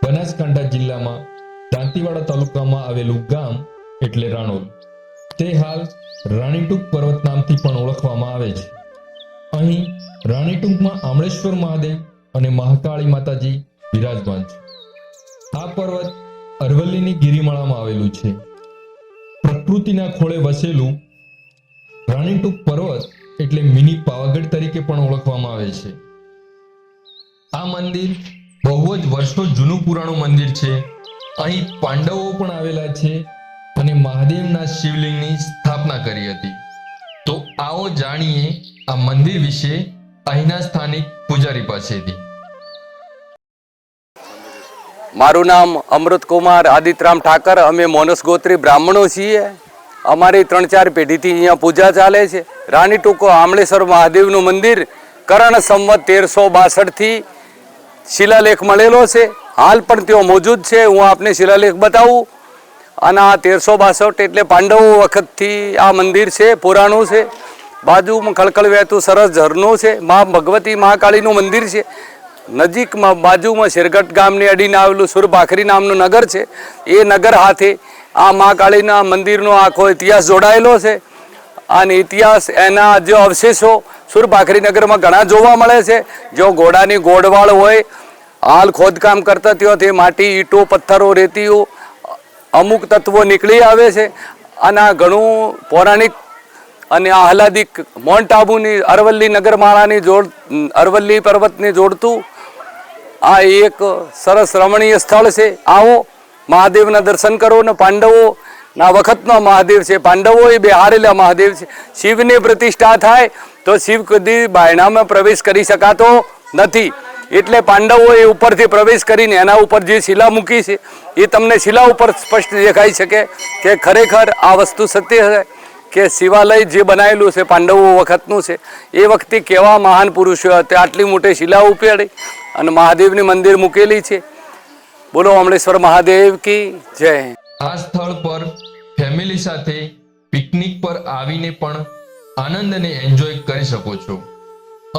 બનાસકાંઠા જિલ્લામાં દાંતીવાડા તાલુકામાં આવેલું ગામ એટલે રાણોલ. તે હાલ રાણીટુંક પર્વત નામથી પણ ઓળખવામાં આવે છે. અહીં રાણીટુંકમાં આમળેશ્વર મહાદેવ અને મહાકાળી માતાજી વિરાજમાન છે. આ પર્વત અરવલ્લીની ગિરિમાળામાં આવેલું છે. પ્રકૃતિના ખોળે વસેલું રાણીટુંક પર્વત એટલે મિની પાવાગઢ તરીકે પણ ઓળખવામાં આવે છે. આ મંદિર બહુ જ વર્ષો જૂનું પુરાણું મંદિર છે. અહીં પાંડવો પણ આવેલા છે અને મહાદેવના શિવલિંગની સ્થાપના કરી હતી. તો આવો જાણીએ આ મંદિર વિશે અહીંના સ્થાનિક પૂજારી પાસેથી. મારું નામ અમૃતકુમાર આદિત્યરામ ઠાકર. અમે મોનસ ગોત્રી બ્રાહ્મણો છીએ. અમારી 3-4 પેઢીથી અહીંયા પૂજા ચાલે છે. રાણીટુંક આમળેશ્વર મહાદેવનું મંદિર કરણ સંવત 1362થી શિલાલેખ મળેલો છે. હાલ પણ તેઓ મોજૂદ છે. હું આપને શિલાલેખ બતાવું. અને આ 1362 એટલે પાંડવો વખતથી આ મંદિર છે, પુરાણું છે. બાજુમાં ખળખળ વહેતું સરસ ઝરણું છે. મા ભગવતી મહાકાળીનું મંદિર છે. નજીકમાં બાજુમાં શેરગઢ ગામને અડીને આવેલું સુરભાખરી નામનું નગર છે. એ નગર હાથે આ મહાકાળીના મંદિરનો આખો ઇતિહાસ જોડાયેલો છે. અને ઇતિહાસ એના જે અવશેષો સુરભાખરી નગરમાં ઘણા જોવા મળે છે. જો ઘોડાની ગોળવાળ હોય, હાલ ખોદકામ કરતા ત્યાંથી માટી, ઈંટો, પથ્થરો, રેતીઓ અમુક તત્વો નીકળી આવે છે. અને આ ઘણું પૌરાણિક અને આહલાદિક માઉન્ટ આબુની અરવલ્લી નગરમાળાની અરવલ્લી પર્વતને જોડતું આ એક સરસ રમણીય સ્થળ છે. આવો મહાદેવના દર્શન કરો. ને પાંડવોના વખતનો મહાદેવ છે. પાંડવો એ બેહારેલા મહાદેવ છે. શિવની પ્રતિષ્ઠા થાય તો શિવ કદી બાયણામાં પ્રવેશ કરી શકાતો નથી. એટલે પાંડવોએ ઉપરથી પ્રવેશ કરીને એના ઉપર જે શિલા મૂકી છે એ તમને શિલા ઉપર સ્પષ્ટ દેખાઈ શકે કે ખરેખર આ વસ્તુ સત્ય છે કે શિવાલય જે બનાવેલું છે પાંડવો વખતનું છે. એ વખતે કેવા મહાન પુરુષો હતા, આટલી મોટી શિલા ઉપેડી અને મહાદેવની મંદિર મૂકેલી છે. બોલો અમળેશ્વર મહાદેવ કી જય. આ સ્થળ પર ફેમિલી સાથે પિકનિક પર આવીને પણ આનંદ અને એન્જોય કરી શકો છો.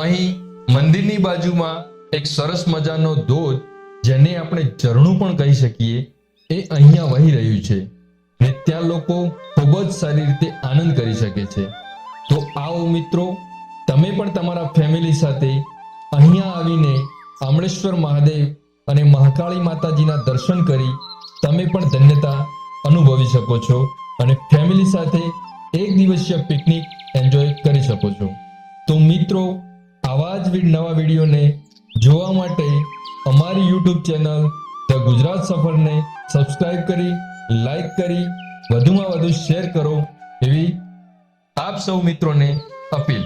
અહીં મંદિરની બાજુમાં એક સરસ મજાનો ધોધ, જેને આપણે ઝરણું પણ કહી શકીએ, એ અહીંયા વહી રહ્યું છે ને ત્યાં લોકો ખૂબ જ સારી રીતે આનંદ કરી શકે છે. તો આવો મિત્રો, તમે પણ તમારા ફેમિલી સાથે અહીંયા આવીને આમળેશ્વર મહાદેવ અને મહાકાળી માતાજીના દર્શન કરી તમે પણ ધન્યતા અનુભવી શકો છો અને ફેમિલી સાથે એક દિવસીય પિકનિક એન્જોય કરી શકો છો. તો મિત્રો, આવા જ નવા વિડીયોને જોવા માટે અમારી YouTube ચેનલ ધ ગુજરાત સફરને સબસ્ક્રાઇબ કરી, લાઈક કરી, વધુમાં વધુ શેર કરો એવી આપ સૌ મિત્રોને અપીલ.